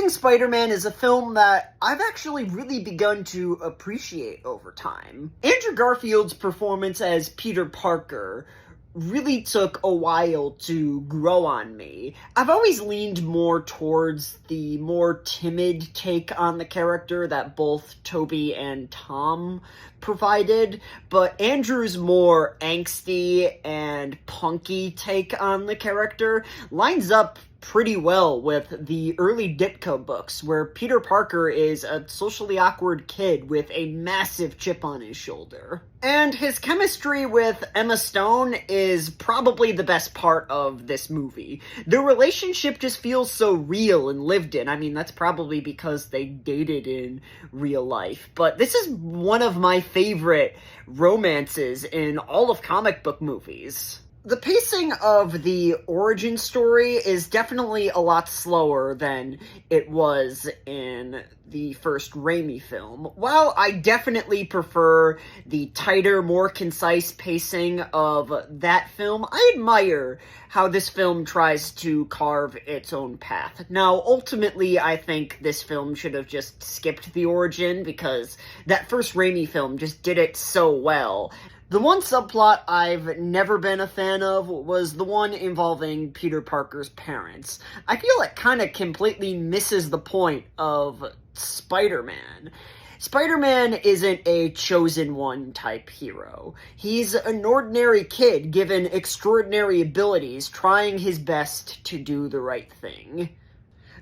Amazing Spider-Man is a film that I've actually really begun to appreciate over time. Andrew Garfield's performance as Peter Parker really took a while to grow on me. I've always leaned more towards the more timid take on the character that both Tobey and Tom provided, but Andrew's more angsty and punky take on the character lines up pretty well with the early Ditko books, where Peter Parker is a socially awkward kid with a massive chip on his shoulder. And his chemistry with Emma Stone is probably the best part of this movie. Their relationship just feels so real and lived in. I mean, that's probably because they dated in real life. But this is one of my favorite romances in all of comic book movies. The pacing of the origin story is definitely a lot slower than it was in the first Raimi film. While I definitely prefer the tighter, more concise pacing of that film, I admire how this film tries to carve its own path. Now, ultimately, I think this film should have just skipped the origin, because that first Raimi film just did it so well. The one subplot I've never been a fan of was the one involving Peter Parker's parents. I feel it kind of completely misses the point of Spider-Man. Spider-Man isn't a chosen one type hero. He's an ordinary kid given extraordinary abilities, trying his best to do the right thing.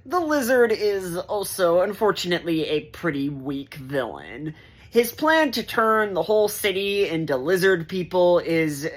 The Lizard is also, unfortunately, a pretty weak villain. His plan to turn the whole city into lizard people is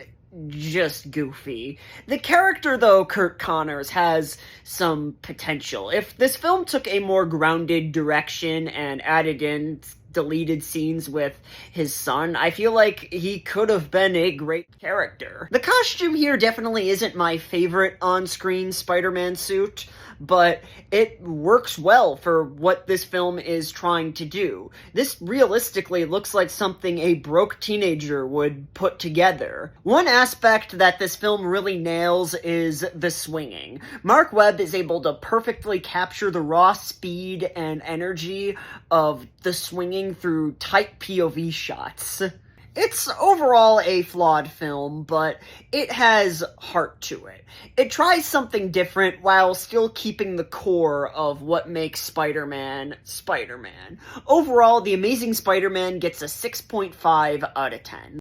just goofy. The character, though, Curt Connors, has some potential. If this film took a more grounded direction and added in deleted scenes with his son, I feel like he could have been a great character. The costume here definitely isn't my favorite on-screen Spider-Man suit, but it works well for what this film is trying to do. This realistically looks like something a broke teenager would put together. One aspect that this film really nails is the swinging. Mark Webb is able to perfectly capture the raw speed and energy of the swinging through tight POV shots. It's overall a flawed film, but it has heart to it. It tries something different while still keeping the core of what makes Spider-Man, Spider-Man. Overall, The Amazing Spider-Man gets a 6.5 out of 10.